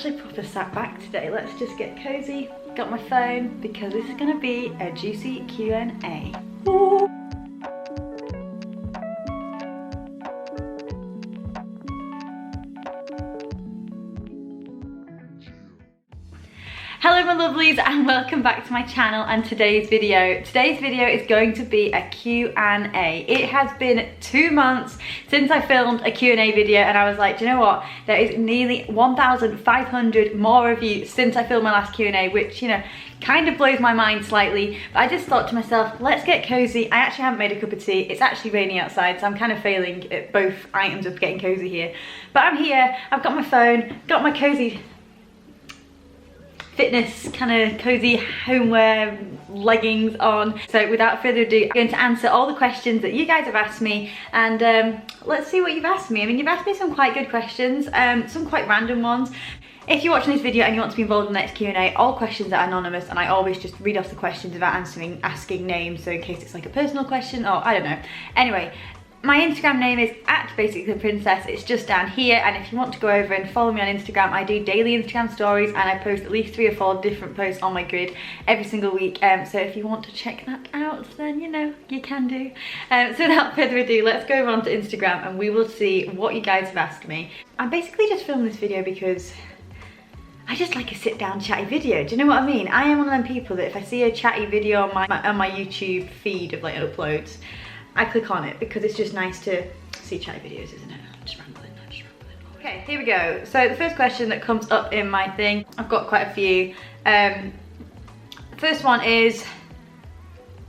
actually proper sat back today. Let's just get cozy. Got my phone because this is gonna be a juicy Q&A. Hello my lovelies and welcome back to my channel and today's video. Today's video is going to be a Q&A. It has been 2 months since I filmed a Q&A video and I was like, do you know what? There is nearly 1,500 more of you since I filmed my last Q&A, which, you know, kind of blows my mind slightly. But I just thought to myself, let's get cozy. I actually haven't made a cup of tea. It's actually raining outside, so I'm kind of failing at both items of getting cozy here. But I'm here, I've got my phone, got my cozy fitness kind of cozy homeware leggings on. So without further ado, I'm going to answer all the questions that you guys have asked me, and let's see what you've asked me. I mean, you've asked me some quite good questions, some quite random ones. If you're watching this video and you want to be involved in the next Q&A, all questions are anonymous and I always just read off the questions without asking names, so in case it's like a personal question or I don't know. Anyway, my Instagram name is @basicallyprincess. It's just down here, and if you want to go over and follow me on Instagram, I do daily Instagram stories and I post at least 3 or 4 different posts on my grid every single week. So if you want to check that out, then you know, you can do. So without further ado, let's go over onto Instagram and we will see what you guys have asked me. I'm basically just filming this video because I just like a sit down chatty video, do you know what I mean? I am one of them people that if I see a chatty video on my YouTube feed of like uploads, I click on it because it's just nice to see chatty videos, isn't it? I'm just rambling. Okay, here we go. So the first question that comes up in my thing, I've got quite a few. First one is,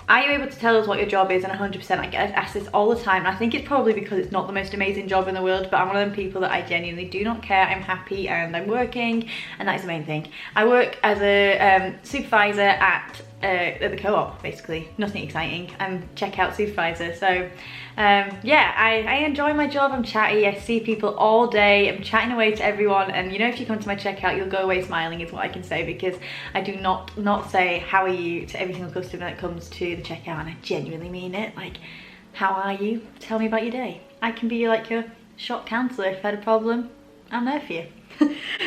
are you able to tell us what your job is? And 100%, I get asked this all the time. I think it's probably because it's not the most amazing job in the world, but I'm one of them people that I genuinely do not care. I'm happy and I'm working, and that is the main thing. I work as a supervisor at the co-op, basically. Nothing exciting. I'm checkout supervisor. So yeah, I enjoy my job. I'm chatty. I see people all day. I'm chatting away to everyone, and you know, if you come to my checkout, you'll go away smiling is what I can say, because I do not say how are you to every single customer that comes to the checkout, and I genuinely mean it. Like, how are you? Tell me about your day. I can be like your shop counsellor. If I had a problem, I'm there for you.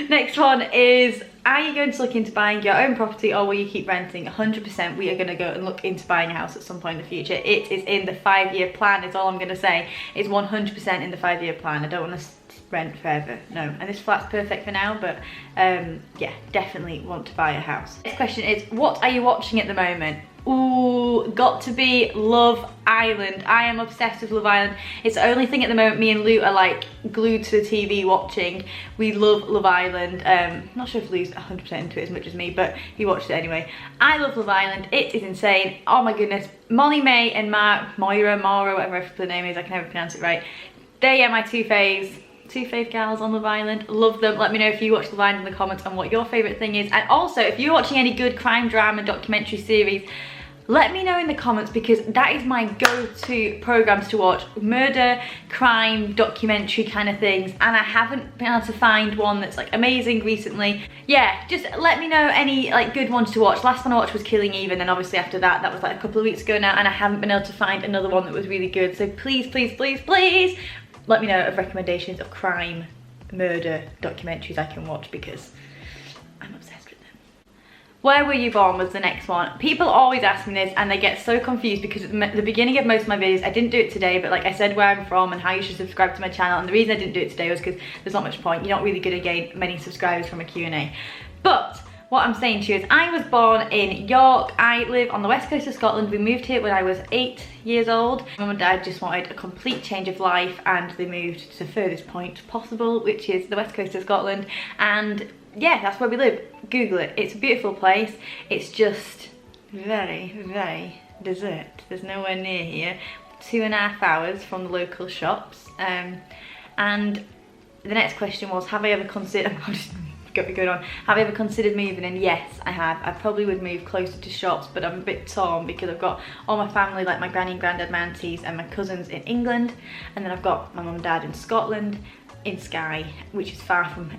Next one is, are you going to look into buying your own property or will you keep renting? 100% we are going to go and look into buying a house at some point in the future. It is in the 5-year plan, is all I'm going to say. It's 100% in the 5-year plan. I don't want to rent forever, no. And this flat's perfect for now, but yeah, definitely want to buy a house. Next question is, what are you watching at the moment? Ooh, got to be Love Island. I am obsessed with Love Island. It's the only thing at the moment me and Lou are like glued to the TV watching. We love Love Island. Not sure if Lou's 100% into it as much as me, but he watched it anyway. I love Love Island. It is insane. Oh my goodness. Molly May and Mara, whatever the name is, I can never pronounce it right. They are my two fave gals on Love Island. Love them. Let me know if you watch Love Island in the comments on what your favourite thing is. And also, if you're watching any good crime drama documentary series, let me know in the comments, because that is my go-to programs to watch. Murder, crime, documentary kind of things, and I haven't been able to find one that's like amazing recently. Yeah, just let me know any like good ones to watch. Last one I watched was Killing Eve, and then obviously after that, that was like a couple of weeks ago now, and I haven't been able to find another one that was really good. So please, please, please, please let me know of recommendations of crime, murder documentaries I can watch, because I'm obsessed with them. Where were you born was the next one. People always ask me this and they get so confused, because at the beginning of most of my videos, I didn't do it today, but like I said where I'm from and how you should subscribe to my channel, and the reason I didn't do it today was because there's not much point. You're not really going to gain many subscribers from a Q&A. But what I'm saying to you is, I was born in York. I live on the west coast of Scotland. We moved here when I was 8 years old. Mum and Dad just wanted a complete change of life, and they moved to the furthest point possible, which is the west coast of Scotland. And yeah, that's where we live. Google it. It's a beautiful place. It's just very, very desert. There's nowhere near here. 2.5 hours from the local shops. And the next question was, have I ever considered... going on. Have I ever considered moving? And yes, I have. I probably would move closer to shops, but I'm a bit torn because I've got all my family, like my granny and granddad, my aunties and my cousins in England, and then I've got my mum and dad in Scotland, in Skye, which is far from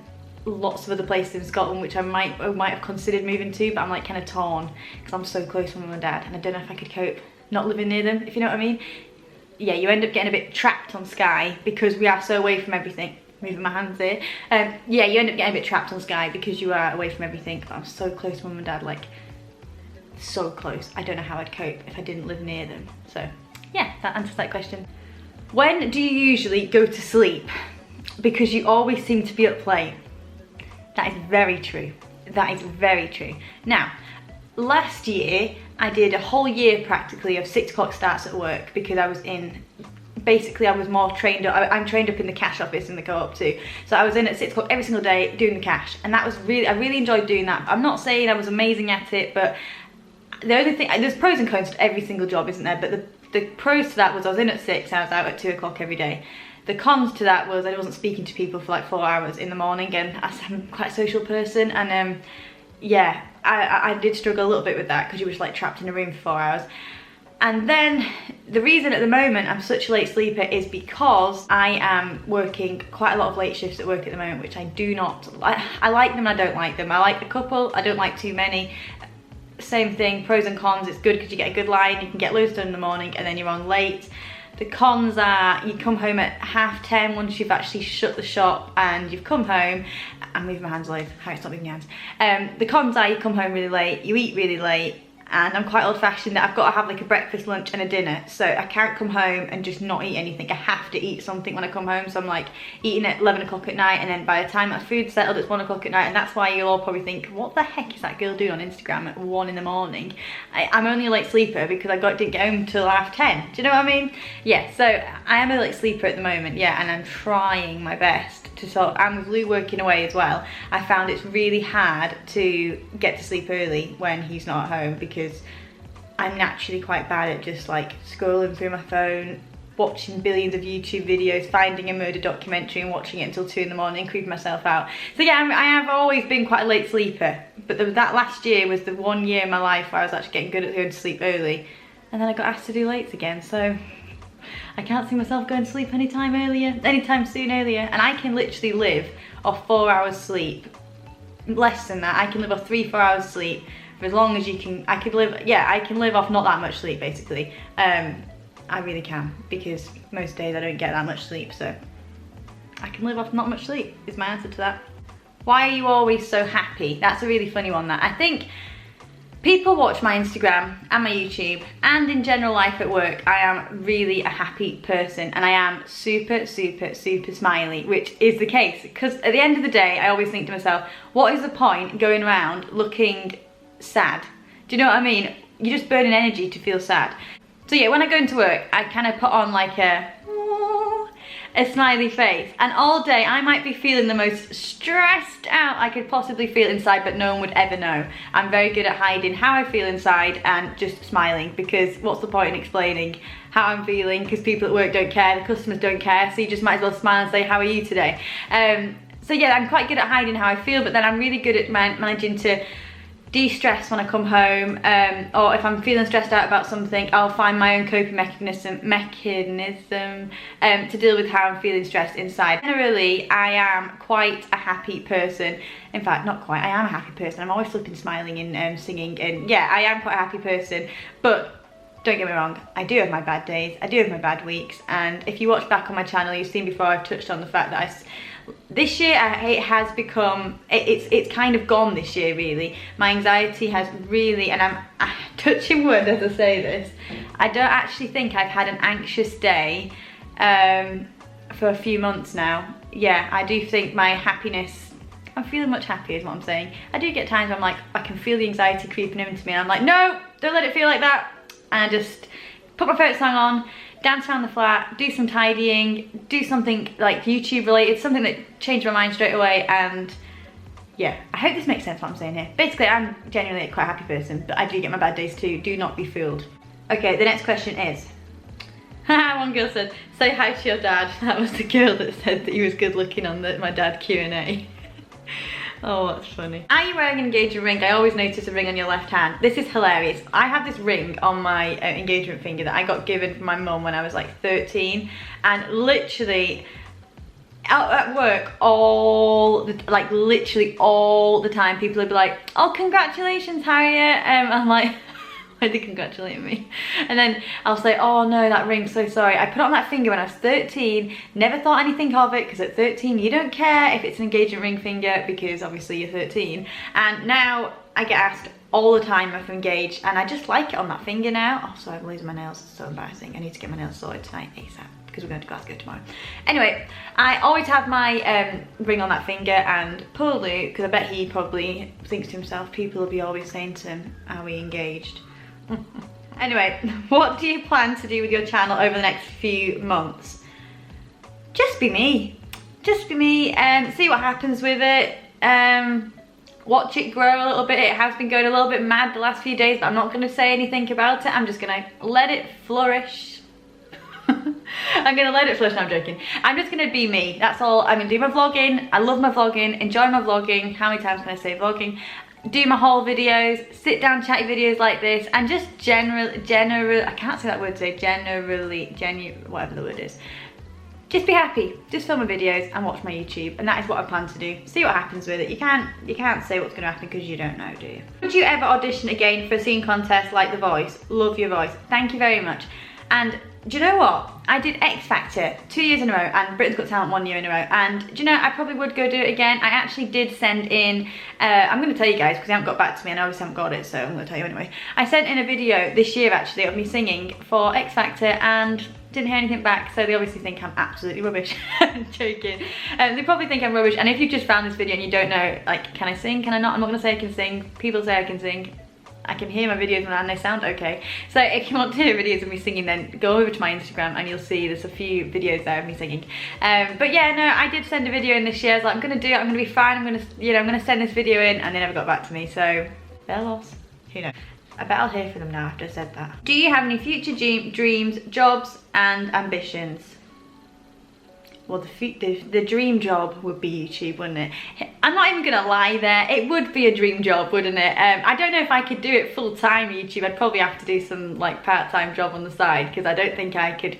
lots of other places in Scotland, which I might have considered moving to, but I'm like kind of torn because I'm so close to my mum and dad, and I don't know if I could cope not living near them, if you know what I mean. Yeah, you end up getting a bit trapped on Skye because we are so away from everything. moving my hands here. Yeah, you end up getting a bit trapped on Sky because you are away from everything. But I'm so close to mum and dad, like so close. I don't know how I'd cope if I didn't live near them. So yeah, that answers that question. When do you usually go to sleep? Because you always seem to be up late. That is very true. That is very true. Now, last year I did a whole year practically of 6 o'clock starts at work because I was in, basically I was more trained up, I'm trained up in the cash office in the co-op too. So I was in at 6 o'clock every single day doing the cash, and that was really, I really enjoyed doing that. I'm not saying I was amazing at it, but the only thing, there's pros and cons to every single job, isn't there? But the pros to that was I was in at 6 and I was out at 2 o'clock every day. The cons to that was I wasn't speaking to people for like 4 hours in the morning, and I'm quite a social person, and yeah, I did struggle a little bit with that because you were just like trapped in a room for 4 hours. And then the reason at the moment I'm such a late sleeper is because I am working quite a lot of late shifts at work at the moment, which I do not, I like them, I don't like them. I like a couple, I don't like too many. Same thing, pros and cons. It's good because you get a good line, you can get loads done in the morning, and then you're on late. The cons are you come home at 10:30 once you've actually shut the shop and you've come home. I'm moving my hands live, Harriet's not moving your hands. The cons are you come home really late, you eat really late, and I'm quite old fashioned that I've got to have like a breakfast, lunch and a dinner. So I can't come home and just not eat anything. I have to eat something when I come home. So I'm like eating at 11 o'clock at night, and then by the time my food's settled it's 1 o'clock at night. And that's why you'll all probably think, what the heck is that girl doing on Instagram at 1 in the morning? I'm only a late sleeper because I didn't get home till 10:30. Do you know what I mean? Yeah, so I am a late sleeper at the moment, yeah, and I'm trying my best to sort of, and with Lou working away as well, I found it's really hard to get to sleep early when he's not at home because I'm naturally quite bad at just like scrolling through my phone, watching billions of YouTube videos, finding a murder documentary and watching it until 2 in the morning, creeping myself out. So yeah, I have always been quite a late sleeper, but that last year was the 1 year in my life where I was actually getting good at going to sleep early, and then I got asked to do lates again, so I can't see myself going to sleep anytime soon earlier. And I can literally live off 4 hours sleep. Less than that, I can live off 3-4 hours sleep for as long as you can. I can live off not that much sleep basically. I really can, because most days I don't get that much sleep, so I can live off not much sleep is my answer to that. Why are you always so happy? That's a really funny one, that. I think people watch my Instagram and my YouTube, and in general life at work, I am really a happy person, and I am super, super, super smiley, which is the case, because at the end of the day, I always think to myself, what is the point going around looking sad? Do you know what I mean? You're just burning energy to feel sad. So yeah, when I go into work, I kind of put on like a smiley face, and all day I might be feeling the most stressed out I could possibly feel inside, but no one would ever know. I'm very good at hiding how I feel inside and just smiling, because what's the point in explaining how I'm feeling, because people at work don't care, the customers don't care, so you just might as well smile and say, how are you today? So yeah, I'm quite good at hiding how I feel, but then I'm really good at managing to de-stress when I come home, or if I'm feeling stressed out about something, I'll find my own coping mechanism to deal with how I'm feeling stressed inside. Generally, I am quite a happy person. In fact, not quite, I am a happy person. I'm always flipping, smiling and singing, and yeah, I am quite a happy person, but don't get me wrong, I do have my bad days, I do have my bad weeks, and if you watch back on my channel, you've seen before I've touched on the fact that this year it has become, it's kind of gone this year really. My anxiety has really, and I'm touching wood as I say this, I don't actually think I've had an anxious day for a few months now. Yeah, I do think my happiness, I'm feeling much happier is what I'm saying. I do get times where I'm like, I can feel the anxiety creeping into me, and I'm like, no, don't let it feel like that. And I just put my favourite song on, dance around the flat, do some tidying, do something like YouTube related, something that changed my mind straight away, and yeah, I hope this makes sense what I'm saying here. Basically, I'm genuinely quite a happy person, but I do get my bad days too, do not be fooled. Okay, the next question is, one girl said, say hi to your dad. That was the girl that said that he was good looking on my dad Q&A. Oh, that's funny. Are you wearing an engagement ring? I always notice a ring on your left hand. This is hilarious. I have this ring on my engagement finger that I got given from my mum when I was like 13, and literally out at work literally all the time, people would be like, oh, congratulations, Harriet. I'm like why are they congratulating me? And then I'll say, oh no, that ring's so sorry. I put it on that finger when I was 13, never thought anything of it, because at 13 you don't care if it's an engagement ring finger because obviously you're 13. And now I get asked all the time if I'm engaged, and I just like it on that finger now. Oh, sorry, I'm losing my nails, it's so embarrassing. I need to get my nails sorted tonight ASAP because we're going to Glasgow tomorrow. Anyway, I always have my ring on that finger, and poor Luke, because I bet he probably thinks to himself, people will be always saying to him, are we engaged? Anyway, what do you plan to do with your channel over the next few months? Just be me. Just be me, see what happens with it. Watch it grow a little bit. It has been going a little bit mad the last few days, but I'm not going to say anything about it. I'm just going to let it flourish. I'm going to let it flourish. No, I'm joking. I'm just going to be me. That's all. I'm going to do my vlogging. I love my vlogging. Enjoy my vlogging. How many times can I say vlogging? Do my haul videos, sit down chatty videos like this, and just generally, I can't say that word today, whatever the word is. Just be happy, just film my videos and watch my YouTube, and that is what I plan to do. See what happens with it. You can't say what's going to happen because you don't know, do you? Would you ever audition again for a singing contest like The Voice? Love your voice. Thank you very much. And do you know what? I did X Factor 2 years in a row and Britain's Got Talent 1 year in a row, and do you know, I probably would go do it again. I actually did send in, I'm going to tell you guys because they haven't got back to me and I obviously haven't got it, so I'm going to tell you anyway. I sent in a video this year actually of me singing for X Factor and didn't hear anything back, so they obviously think I'm absolutely rubbish. I'm joking. They probably think I'm rubbish, and if you've just found this video and you don't know, like, can I sing, can I not? I'm not going to say I can sing. People say I can sing. I can hear my videos and they sound okay. So if you want to hear videos of me singing, then go over to my Instagram and you'll see there's a few videos there of me singing. But yeah, no, I did send a video in this year. I was like, I'm gonna do it, I'm gonna be fine, I'm gonna send this video in, and they never got back to me, so they're lost. Who knows? I bet I'll hear from them now after I said that. Do you have any future dreams, jobs and ambitions? Well, the dream job would be YouTube, wouldn't it? I'm not even gonna lie there, it would be a dream job, wouldn't it? I don't know if I could do it full-time YouTube. I'd probably have to do some like part-time job on the side, because I don't think I could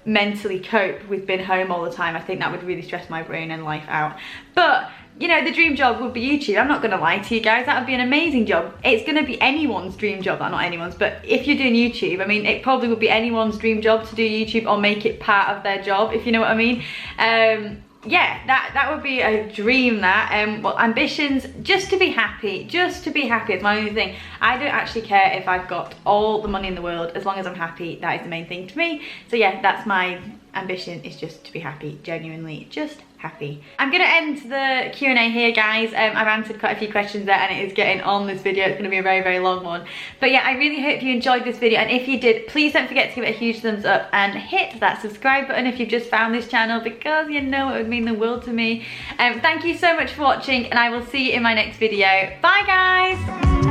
mentally cope with being home all the time. I think that would really stress my brain and life out. But you know, the dream job would be YouTube. I'm not gonna lie to you guys, that would be an amazing job. It's gonna be anyone's dream job, not anyone's, but if you're doing YouTube, I mean, it probably would be anyone's dream job to do YouTube or make it part of their job, if you know what I mean. Yeah, that would be a dream, that. Well, ambitions, just to be happy. Just to be happy is my only thing. I don't actually care if I've got all the money in the world, as long as I'm happy. That is the main thing to me. So yeah, that's my ambition, is just to be happy, genuinely just happy. I'm gonna end the Q&A here, guys. I've answered quite a few questions there and it is getting on this video. It's gonna be a very, very long one. But yeah, I really hope you enjoyed this video, and if you did, please don't forget to give it a huge thumbs up and hit that subscribe button if you've just found this channel, because you know it would mean the world to me. Thank you so much for watching, and I will see you in my next video. Bye, guys!